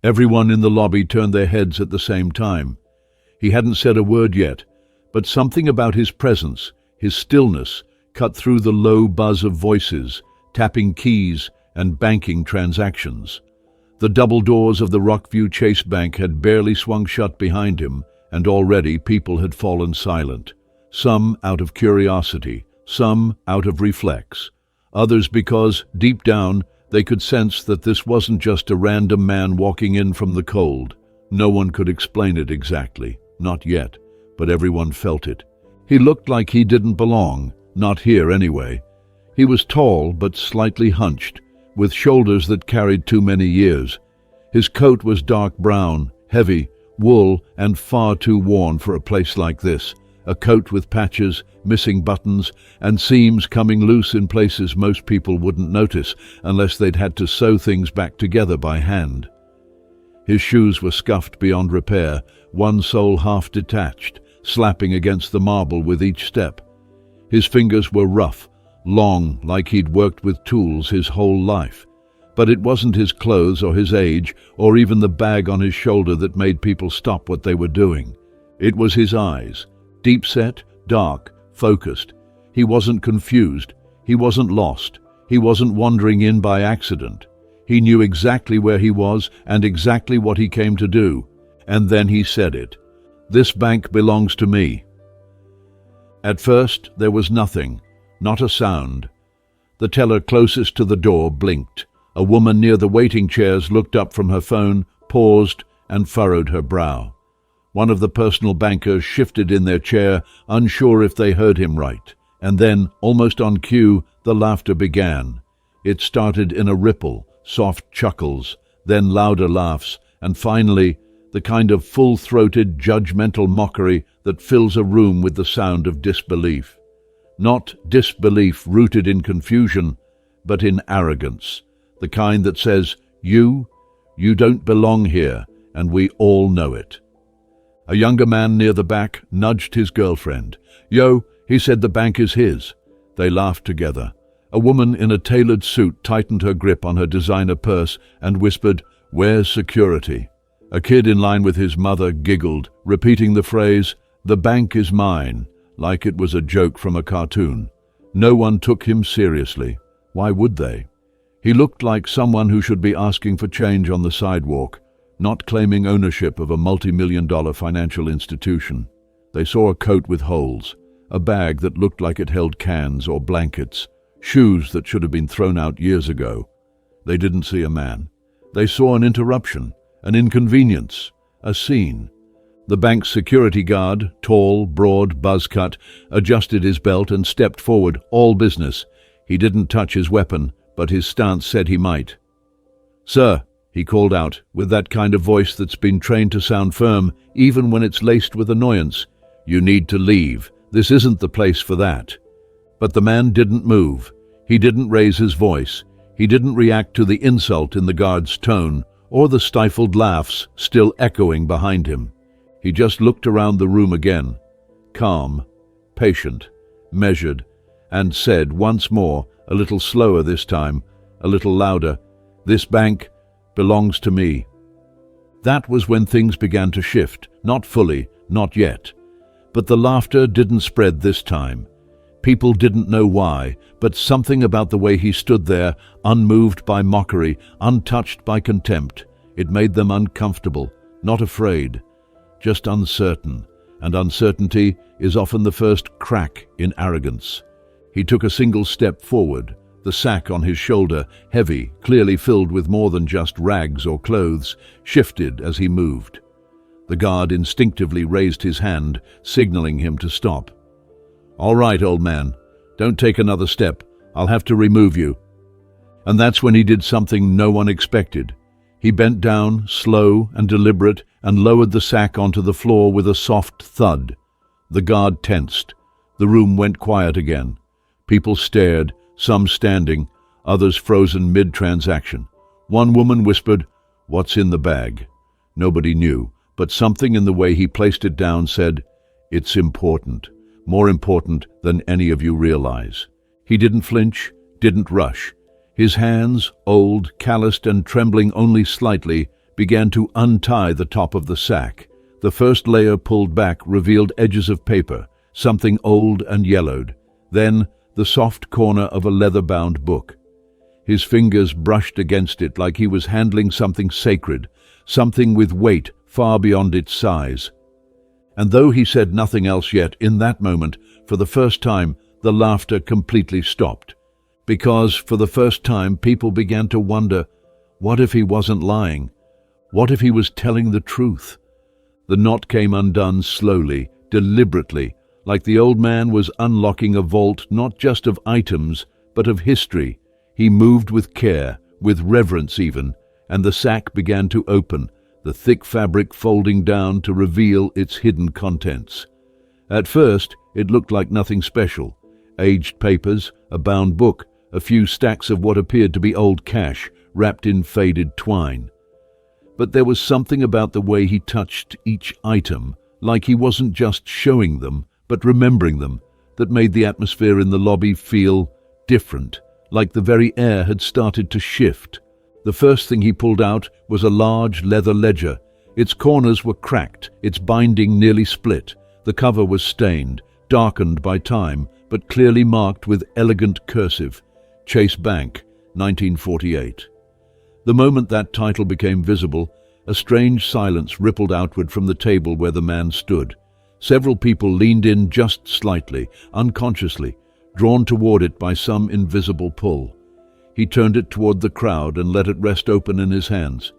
Everyone in the lobby turned their heads at the same time. He hadn't said a word yet, but something about his presence, his stillness, cut through the low buzz of voices, tapping keys and banking transactions. The double doors of the Rockview Chase Bank had barely swung shut behind him, and already people had fallen silent. Some out of curiosity, some out of reflex, others because, deep down, they could sense that this wasn't just a random man walking in from the cold. No one could explain it exactly, not yet, but everyone felt it. He looked like he didn't belong, not here anyway. He was tall but slightly hunched, with shoulders that carried too many years. His coat was dark brown, heavy, wool, and far too worn for a place like this. A coat with patches, missing buttons, and seams coming loose in places most people wouldn't notice unless they'd had to sew things back together by hand. His shoes were scuffed beyond repair, one sole half detached, slapping against the marble with each step. His fingers were rough, long, like he'd worked with tools his whole life. But it wasn't his clothes or his age or even the bag on his shoulder that made people stop what they were doing. It was his eyes, deep-set, dark, focused. He wasn't confused. He wasn't lost. He wasn't wandering in by accident. He knew exactly where he was and exactly what he came to do. And then he said it. "This bank belongs to me." At first, there was nothing, not a sound. The teller closest to the door blinked. A woman near the waiting chairs looked up from her phone, paused, and furrowed her brow. One of the personal bankers shifted in their chair, unsure if they heard him right. And then, almost on cue, the laughter began. It started in a ripple, soft chuckles, then louder laughs, and finally, the kind of full-throated, judgmental mockery that fills a room with the sound of disbelief. Not disbelief rooted in confusion, but in arrogance. The kind that says, you don't belong here, and we all know it. A younger man near the back nudged his girlfriend. "Yo," he said, "the bank is his." They laughed together. A woman in a tailored suit tightened her grip on her designer purse and whispered, "Where's security?" A kid in line with his mother giggled, repeating the phrase, "The bank is mine," like it was a joke from a cartoon. No one took him seriously. Why would they? He looked like someone who should be asking for change on the sidewalk, not claiming ownership of a multi-million-dollar financial institution. They saw a coat with holes, a bag that looked like it held cans or blankets, shoes that should have been thrown out years ago. They didn't see a man. They saw an interruption, an inconvenience, a scene. The bank's security guard, tall, broad, buzz-cut, adjusted his belt and stepped forward, all business. He didn't touch his weapon, but his stance said he might. "Sir," he called out, with that kind of voice that's been trained to sound firm, even when it's laced with annoyance, "you need to leave. This isn't the place for that." But the man didn't move. He didn't raise his voice. He didn't react to the insult in the guard's tone, or the stifled laughs still echoing behind him. He just looked around the room again, calm, patient, measured, and said once more, a little slower this time, a little louder, "This bank belongs to me." That was when things began to shift, not fully, not yet. But the laughter didn't spread this time. People didn't know why, but something about the way he stood there, unmoved by mockery, untouched by contempt, it made them uncomfortable, not afraid, just uncertain, and uncertainty is often the first crack in arrogance. He took a single step forward, the sack on his shoulder, heavy, clearly filled with more than just rags or clothes, shifted as he moved. The guard instinctively raised his hand, signaling him to stop. "All right, old man, don't take another step. I'll have to remove you." And that's when he did something no one expected. He bent down, slow and deliberate, and lowered the sack onto the floor with a soft thud. The guard tensed. The room went quiet again. People stared, some standing, others frozen mid-transaction. One woman whispered, "What's in the bag?" Nobody knew, but something in the way he placed it down said, "It's important, more important than any of you realize." He didn't flinch, didn't rush. His hands, old, calloused and trembling only slightly, began to untie the top of the sack. The first layer pulled back revealed edges of paper, something old and yellowed. Then the soft corner of a leather-bound book. His fingers brushed against it like he was handling something sacred, something with weight far beyond its size. And though he said nothing else yet, in that moment, for the first time, the laughter completely stopped. Because, for the first time, people began to wonder, what if he wasn't lying? What if he was telling the truth? The knot came undone slowly, deliberately, like the old man was unlocking a vault not just of items, but of history. He moved with care, with reverence even, and the sack began to open, the thick fabric folding down to reveal its hidden contents. At first, it looked like nothing special. Aged papers, a bound book, a few stacks of what appeared to be old cash, wrapped in faded twine. But there was something about the way he touched each item, like he wasn't just showing them, but remembering them, that made the atmosphere in the lobby feel different, like the very air had started to shift. The first thing he pulled out was a large leather ledger. Its corners were cracked, its binding nearly split. The cover was stained, darkened by time, but clearly marked with elegant cursive. Chase Bank, 1948. The moment that title became visible, a strange silence rippled outward from the table where the man stood. Several people leaned in just slightly, unconsciously, drawn toward it by some invisible pull. He turned it toward the crowd and let it rest open in his hands.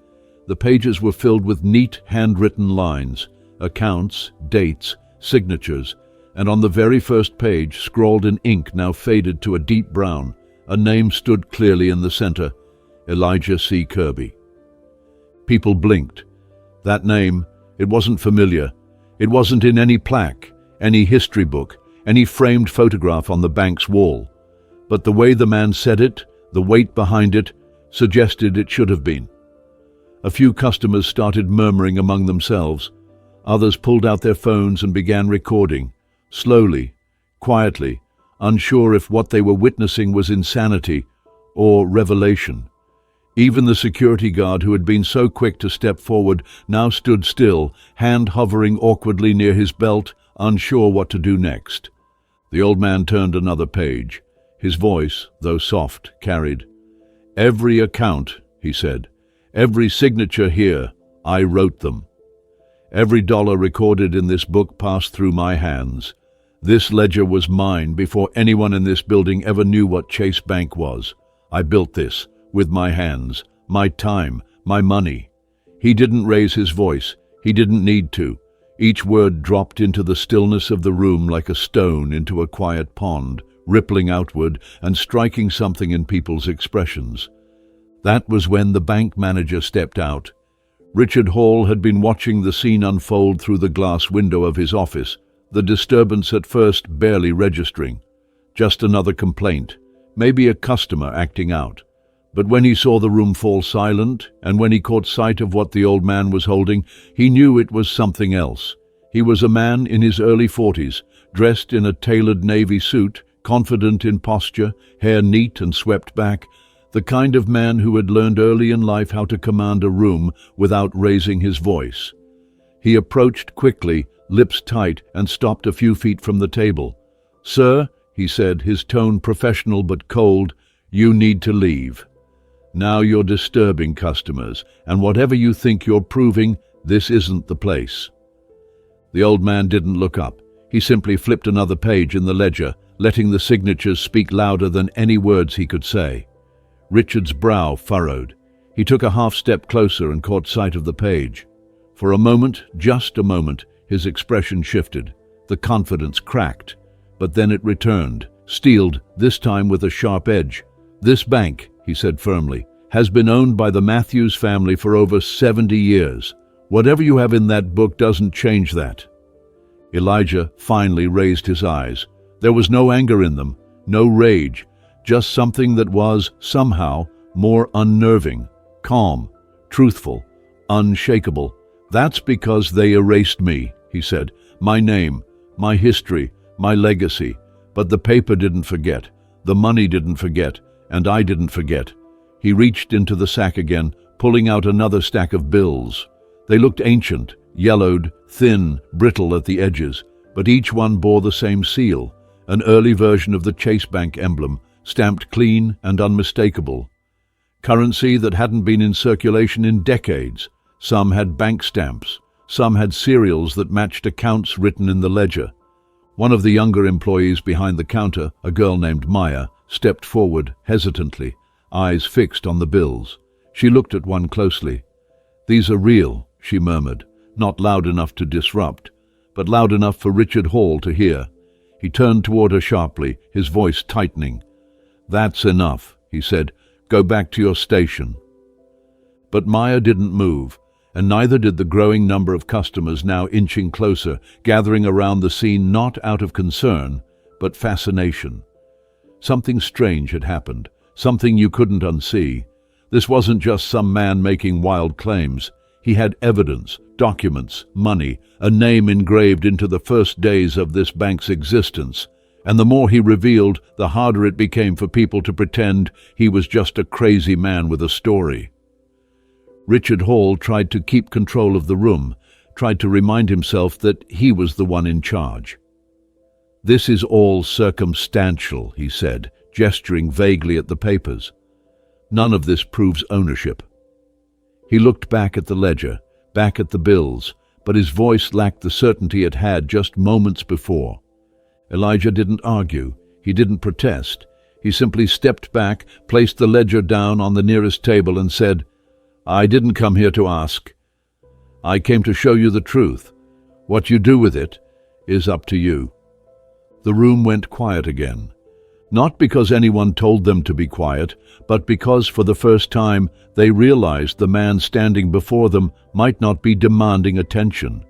The pages were filled with neat, handwritten lines, accounts, dates, signatures, and on the very first page, scrawled in ink now faded to a deep brown, a name stood clearly in the center: Elijah C. Kirby. People blinked. That name, it wasn't familiar. It wasn't in any plaque, any history book, any framed photograph on the bank's wall. But the way the man said it, the weight behind it, suggested it should have been. A few customers started murmuring among themselves. Others pulled out their phones and began recording, slowly, quietly, unsure if what they were witnessing was insanity or revelation. Even the security guard who had been so quick to step forward now stood still, hand hovering awkwardly near his belt, unsure what to do next. The old man turned another page. His voice, though soft, carried. "Every account," he said, "every signature here, I wrote them. Every dollar recorded in this book passed through my hands. This ledger was mine before anyone in this building ever knew what Chase Bank was. I built this with my hands, my time, my money." He didn't raise his voice. He didn't need to. Each word dropped into the stillness of the room like a stone into a quiet pond, rippling outward and striking something in people's expressions. That was when the bank manager stepped out. Richard Hall had been watching the scene unfold through the glass window of his office, the disturbance at first barely registering. Just another complaint, maybe a customer acting out. But when he saw the room fall silent, and when he caught sight of what the old man was holding, he knew it was something else. He was a man in his early 40s, dressed in a tailored navy suit, confident in posture, hair neat and swept back, the kind of man who had learned early in life how to command a room without raising his voice. He approached quickly, lips tight, and stopped a few feet from the table. "Sir," he said, his tone professional but cold, "you need to leave. Now you're disturbing customers, and whatever you think you're proving, this isn't the place." The old man didn't look up. He simply flipped another page in the ledger, letting the signatures speak louder than any words he could say. Richard's brow furrowed. He took a half step closer and caught sight of the page. For a moment, just a moment, his expression shifted. The confidence cracked. But then it returned, steeled, this time with a sharp edge. "This bank," he said firmly, "has been owned by the Matthews family for over 70 years. Whatever you have in that book doesn't change that." Elijah finally raised his eyes. There was no anger in them, no rage, just something that was, somehow, more unnerving, calm, truthful, unshakable. "That's because they erased me," he said. "My name, my history, my legacy. But the paper didn't forget, the money didn't forget, and I didn't forget." He reached into the sack again, pulling out another stack of bills. They looked ancient, yellowed, thin, brittle at the edges, but each one bore the same seal, an early version of the Chase Bank emblem, stamped clean and unmistakable. Currency that hadn't been in circulation in decades. Some had bank stamps. Some had serials that matched accounts written in the ledger. One of the younger employees behind the counter, a girl named Maya, stepped forward hesitantly, eyes fixed on the bills. She looked at one closely. "These are real," she murmured, not loud enough to disrupt, but loud enough for Richard Hall to hear. He turned toward her sharply, his voice tightening. "That's enough," he said. "Go back to your station." But Maya didn't move, and neither did the growing number of customers now inching closer, gathering around the scene not out of concern, but fascination. Something strange had happened, something you couldn't unsee. This wasn't just some man making wild claims. He had evidence, documents, money, a name engraved into the first days of this bank's existence. And the more he revealed, the harder it became for people to pretend he was just a crazy man with a story. Richard Hall tried to keep control of the room, tried to remind himself that he was the one in charge. "This is all circumstantial," he said, gesturing vaguely at the papers. "None of this proves ownership." He looked back at the ledger, back at the bills, but his voice lacked the certainty it had just moments before. Elijah didn't argue. He didn't protest. He simply stepped back, placed the ledger down on the nearest table and said, "I didn't come here to ask. I came to show you the truth. What you do with it is up to you." The room went quiet again. Not because anyone told them to be quiet, but because for the first time they realized the man standing before them might not be demanding attention.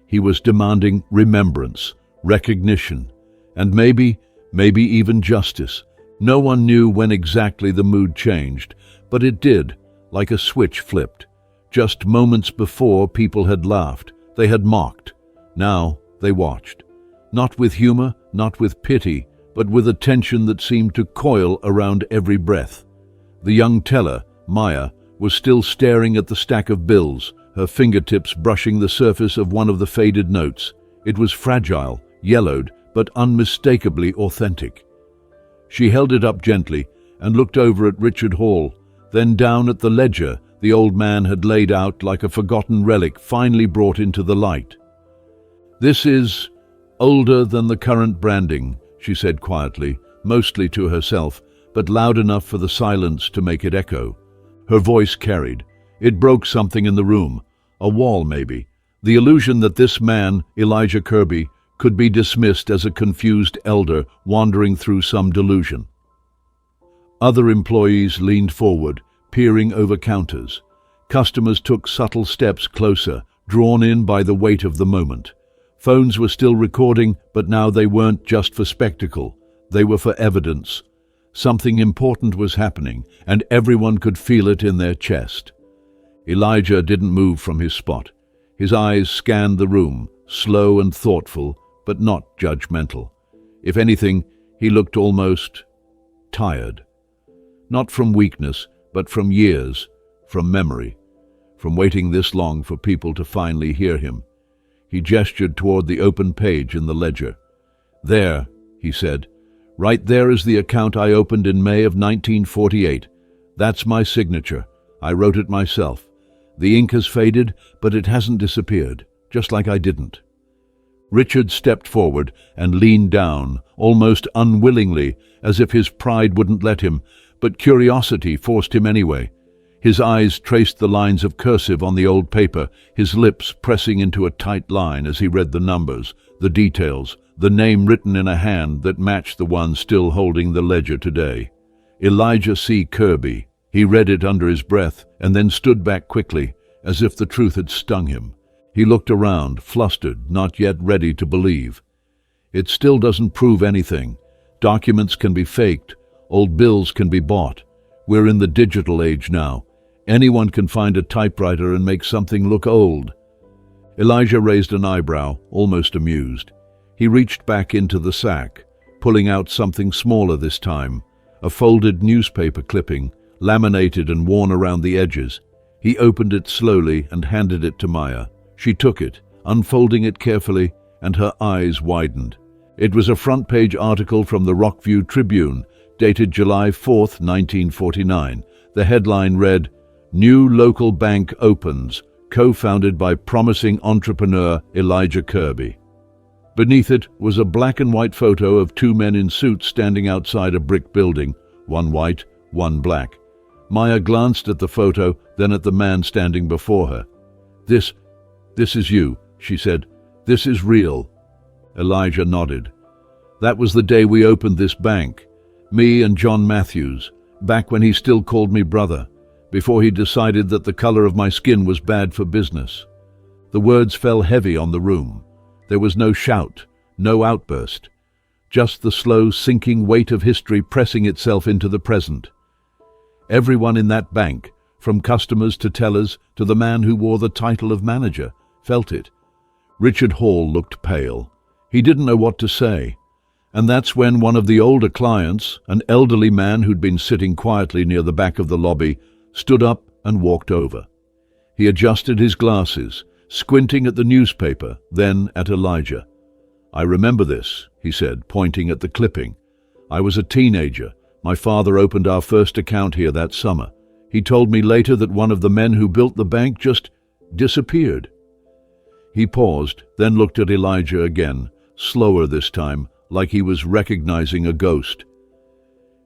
He was demanding remembrance, recognition, and maybe even justice. No one knew when exactly the mood changed, but it did, like a switch flipped. Just moments before, people had laughed, they had mocked. Now they watched. Not with humor, not with pity, but with a tension that seemed to coil around every breath. The young teller, Maya, was still staring at the stack of bills, her fingertips brushing the surface of one of the faded notes. It was fragile, yellowed, but unmistakably authentic. She held it up gently and looked over at Richard Hall, then down at the ledger the old man had laid out like a forgotten relic finally brought into the light. "This is older than the current branding," she said quietly, mostly to herself, but loud enough for the silence to make it echo. Her voice carried. It broke something in the room, a wall maybe, the illusion that this man, Elijah Kirby, could be dismissed as a confused elder wandering through some delusion. Other employees leaned forward, peering over counters. Customers took subtle steps closer, drawn in by the weight of the moment. Phones were still recording, but now they weren't just for spectacle. They were for evidence. Something important was happening, and everyone could feel it in their chest. Elijah didn't move from his spot. His eyes scanned the room, slow and thoughtful, but not judgmental. If anything, he looked almost tired. Not from weakness, but from years, from memory, from waiting this long for people to finally hear him. He gestured toward the open page in the ledger. "There," he said. "Right there is the account I opened in May of 1948. That's my signature. I wrote it myself. The ink has faded, but it hasn't disappeared, just like I didn't." Richard stepped forward and leaned down, almost unwillingly, as if his pride wouldn't let him, but curiosity forced him anyway. His eyes traced the lines of cursive on the old paper, his lips pressing into a tight line as he read the numbers, the details, the name written in a hand that matched the one still holding the ledger today. Elijah C. Kirby. He read it under his breath and then stood back quickly, as if the truth had stung him. He looked around, flustered, not yet ready to believe. "It still doesn't prove anything. Documents can be faked. Old bills can be bought. We're in the digital age now. Anyone can find a typewriter and make something look old." Elijah raised an eyebrow, almost amused. He reached back into the sack, pulling out something smaller this time, a folded newspaper clipping, laminated and worn around the edges. He opened it slowly and handed it to Maya. She took it, unfolding it carefully, and her eyes widened. It was a front-page article from the Rockview Tribune, dated July 4th, 1949. The headline read, "New Local Bank Opens, Co-founded by Promising Entrepreneur Elijah Kirby." Beneath it was a black and white photo of two men in suits standing outside a brick building, one white, one black. Maya glanced at the photo, then at the man standing before her. This is you," she said. "This is real." Elijah nodded. "That was the day we opened this bank. Me and John Matthews, back when he still called me brother, before he decided that the color of my skin was bad for business." The words fell heavy on the room. There was no shout, no outburst, just the slow sinking weight of history pressing itself into the present. Everyone in that bank, from customers to tellers to the man who wore the title of manager, felt it. Richard Hall looked pale. He didn't know what to say. And that's when one of the older clients, an elderly man who'd been sitting quietly near the back of the lobby, stood up and walked over. He adjusted his glasses, squinting at the newspaper, then at Elijah. "I remember this," he said, pointing at the clipping. "I was a teenager. My father opened our first account here that summer. He told me later that one of the men who built the bank just disappeared." He paused, then looked at Elijah again, slower this time, like he was recognizing a ghost.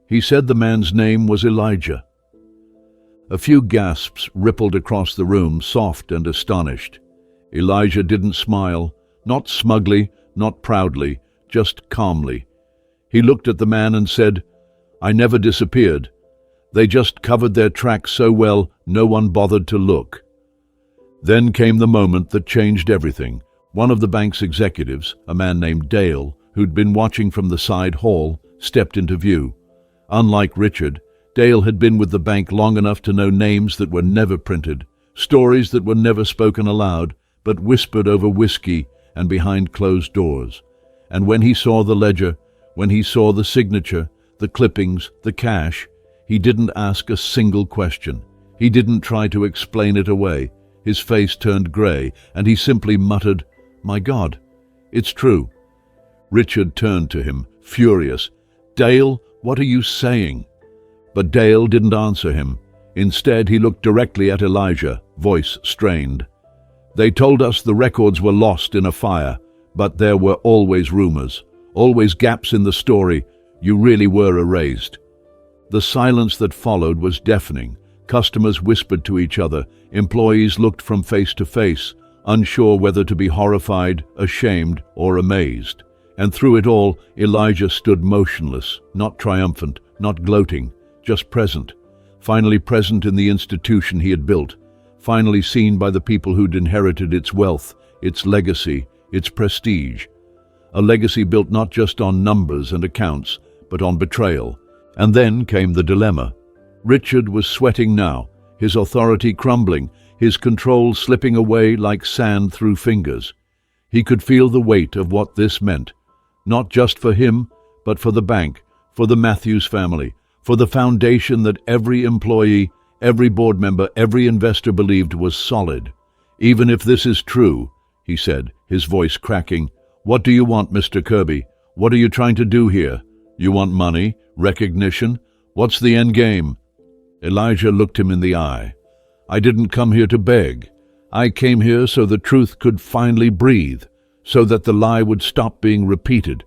He said the man's name was Elijah. A few gasps rippled across the room, soft and astonished. Elijah didn't smile, not smugly, not proudly, just calmly. He looked at the man and said, "I never disappeared. They just covered their tracks so well no one bothered to look." Then came the moment that changed everything. One of the bank's executives, a man named Dale, who'd been watching from the side hall, stepped into view. Unlike Richard, Dale had been with the bank long enough to know names that were never printed, stories that were never spoken aloud, but whispered over whiskey and behind closed doors. And when he saw the ledger, when he saw the signature, the clippings, the cash, he didn't ask a single question. He didn't try to explain it away. His face turned grey, and he simply muttered, "My God, it's true." Richard turned to him, furious. "Dale, what are you saying?" But Dale didn't answer him. Instead, he looked directly at Elijah, voice strained. "They told us the records were lost in a fire, but there were always rumors, always gaps in the story. You really were erased." The silence that followed was deafening. Customers whispered to each other. Employees looked from face to face, unsure whether to be horrified, ashamed, or amazed. And through it all, Elijah stood motionless, not triumphant, not gloating, just present. Finally present in the institution he had built. Finally seen by the people who'd inherited its wealth, its legacy, its prestige. A legacy built not just on numbers and accounts, but on betrayal. And then came the dilemma. Richard was sweating now, his authority crumbling, his control slipping away like sand through fingers. He could feel the weight of what this meant, not just for him, but for the bank, for the Matthews family, for the foundation that every employee, every board member, every investor believed was solid. "Even if this is true," he said, his voice cracking, "what do you want, Mr. Kirby? What are you trying to do here? You want money? Recognition? What's the end game?" Elijah looked him in the eye. "I didn't come here to beg. I came here so the truth could finally breathe, so that the lie would stop being repeated.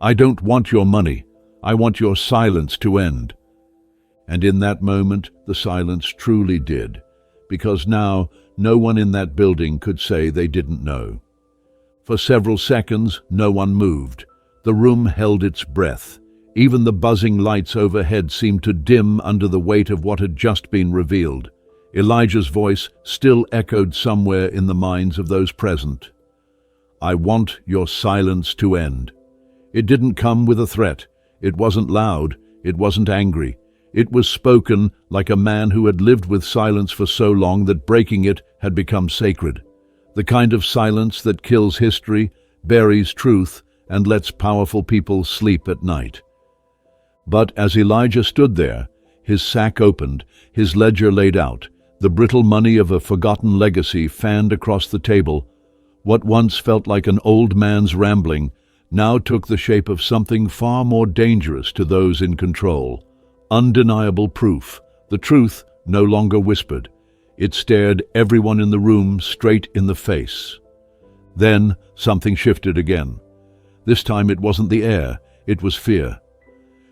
I don't want your money. I want your silence to end." And in that moment, the silence truly did, because now no one in that building could say they didn't know. For several seconds, no one moved. The room held its breath. Even the buzzing lights overhead seemed to dim under the weight of what had just been revealed. Elijah's voice still echoed somewhere in the minds of those present. "I want your silence to end." It didn't come with a threat. It wasn't loud. It wasn't angry. It was spoken like a man who had lived with silence for so long that breaking it had become sacred. The kind of silence that kills history, buries truth, and lets powerful people sleep at night. But as Elijah stood there, his sack opened, his ledger laid out, The brittle money of a forgotten legacy fanned across the table. What once felt like an old man's rambling now took the shape of something far more dangerous to those in control. Undeniable proof. The truth no longer whispered. It stared everyone in the room straight in the face. Then something shifted again. This time it wasn't the air, it was fear.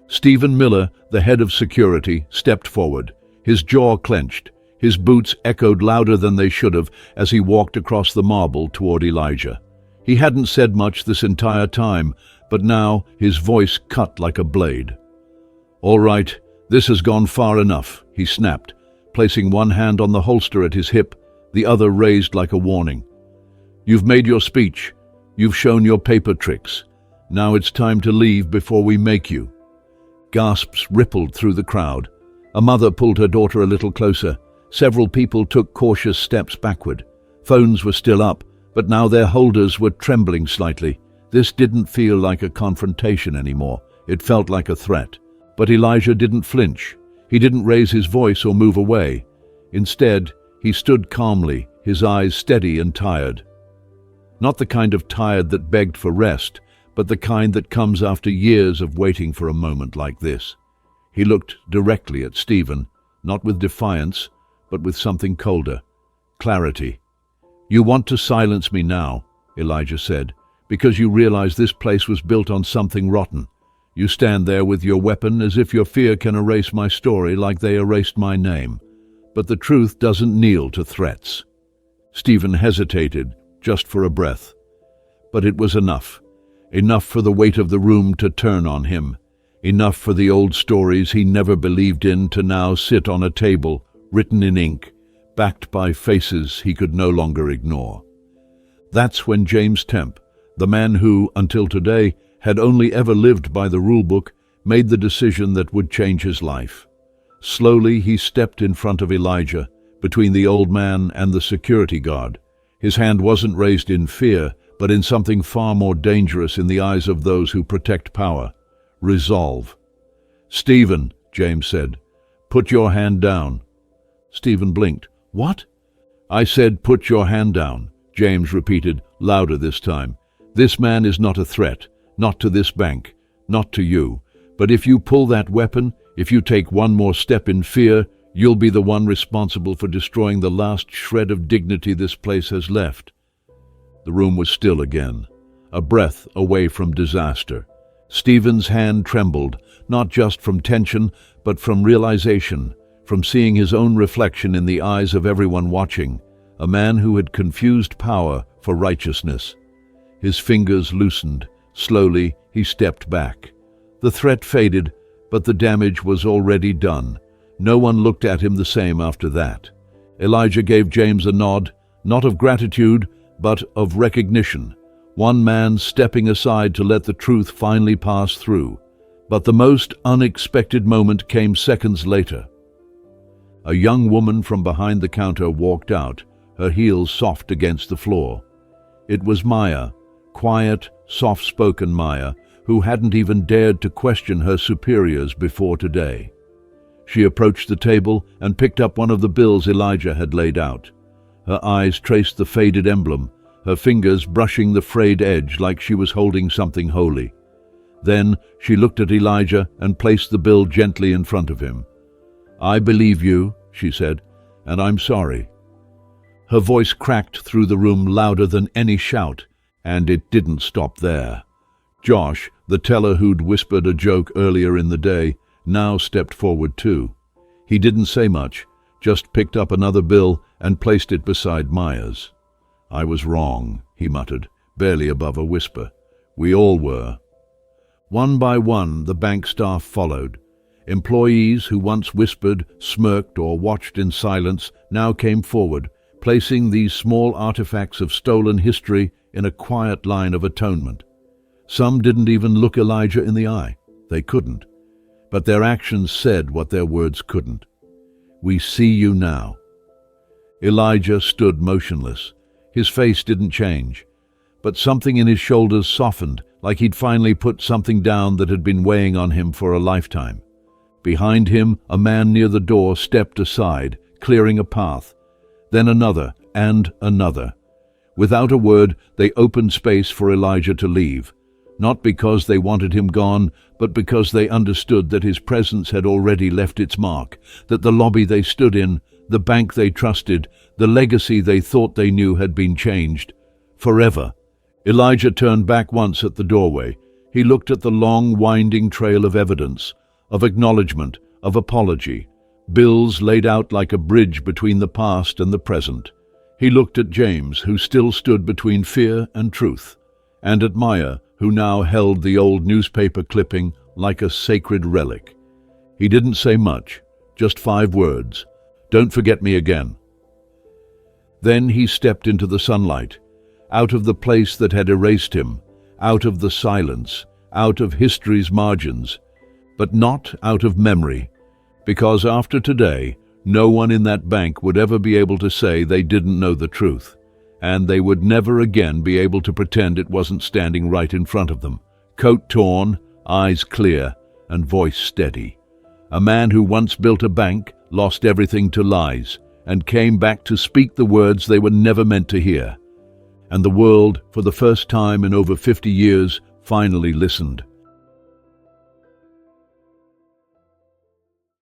Stephen Miller, the head of security, stepped forward. His jaw clenched. His boots echoed louder than they should have as he walked across the marble toward Elijah. He hadn't said much this entire time, but now his voice cut like a blade. "All right, this has gone far enough," he snapped, placing one hand on the holster at his hip, the other raised like a warning. "You've made your speech. You've shown your paper tricks. Now it's time to leave before we make you." Gasps rippled through the crowd. A mother pulled her daughter a little closer. Several people took cautious steps backward. Phones were still up, but now their holders were trembling slightly. This didn't feel like a confrontation anymore. It felt like a threat. But Elijah didn't flinch. He didn't raise his voice or move away. Instead, he stood calmly, his eyes steady and tired. Not the kind of tired that begged for rest, but the kind that comes after years of waiting for a moment like this. He looked directly at Stephen, not with defiance, but with something colder. Clarity. "You want to silence me now," Elijah said, "because you realize this place was built on something rotten. You stand there with your weapon as if your fear can erase my story like they erased my name. But the truth doesn't kneel to threats." Stephen hesitated, just for a breath. But it was enough. Enough for the weight of the room to turn on him. Enough for the old stories he never believed in to now sit on a table, written in ink, backed by faces he could no longer ignore. That's when James Temp, the man who, until today, had only ever lived by the rulebook, made the decision that would change his life. Slowly he stepped in front of Elijah, between the old man and the security guard. His hand wasn't raised in fear, but in something far more dangerous in the eyes of those who protect power. Resolve. "Stephen," James said, "put your hand down." Stephen blinked. "What?" "I said put your hand down," James repeated, louder this time. "This man is not a threat, not to this bank, not to you. But if you pull that weapon, if you take one more step in fear, you'll be the one responsible for destroying the last shred of dignity this place has left." The room was still again, a breath away from disaster. Stephen's hand trembled, not just from tension, but from realization, from seeing his own reflection in the eyes of everyone watching, a man who had confused power for righteousness. His fingers loosened. Slowly, he stepped back. The threat faded, but the damage was already done. No one looked at him the same after that. Elijah gave James a nod, not of gratitude, but of recognition. One man stepping aside to let the truth finally pass through. But the most unexpected moment came seconds later. A young woman from behind the counter walked out, her heels soft against the floor. It was Maya, quiet, soft-spoken Maya, who hadn't even dared to question her superiors before today. She approached the table and picked up one of the bills Elijah had laid out. Her eyes traced the faded emblem, her fingers brushing the frayed edge like she was holding something holy. Then she looked at Elijah and placed the bill gently in front of him. "I believe you," she said, "and I'm sorry." Her voice cracked through the room louder than any shout, and it didn't stop there. Josh, the teller who'd whispered a joke earlier in the day, now stepped forward too. He didn't say much, just picked up another bill and placed it beside Maya's. "I was wrong," he muttered, barely above a whisper. "We all were." One by one, the bank staff followed. Employees who once whispered, smirked, or watched in silence now came forward, placing these small artifacts of stolen history in a quiet line of atonement. Some didn't even look Elijah in the eye. They couldn't. But their actions said what their words couldn't. "We see you now." Elijah stood motionless. His face didn't change, but something in his shoulders softened, like he'd finally put something down that had been weighing on him for a lifetime. Behind him, a man near the door stepped aside, clearing a path. Then another and another. Without a word, they opened space for Elijah to leave. Not because they wanted him gone, but because they understood that his presence had already left its mark, that the lobby they stood in, the bank they trusted, the legacy they thought they knew had been changed. Forever. Elijah turned back once at the doorway. He looked at the long, winding trail of evidence, of acknowledgement, of apology, bills laid out like a bridge between the past and the present. He looked at James, who still stood between fear and truth, and at Maya, who now held the old newspaper clipping like a sacred relic. He didn't say much, just 5 words. "Don't forget me again." Then he stepped into the sunlight, out of the place that had erased him, out of the silence, out of history's margins, but not out of memory, because after today, no one in that bank would ever be able to say they didn't know the truth, and they would never again be able to pretend it wasn't standing right in front of them, coat torn, eyes clear, and voice steady. A man who once built a bank, lost everything to lies, and came back to speak the words they were never meant to hear. And the world, for the first time in over 50 years, finally listened.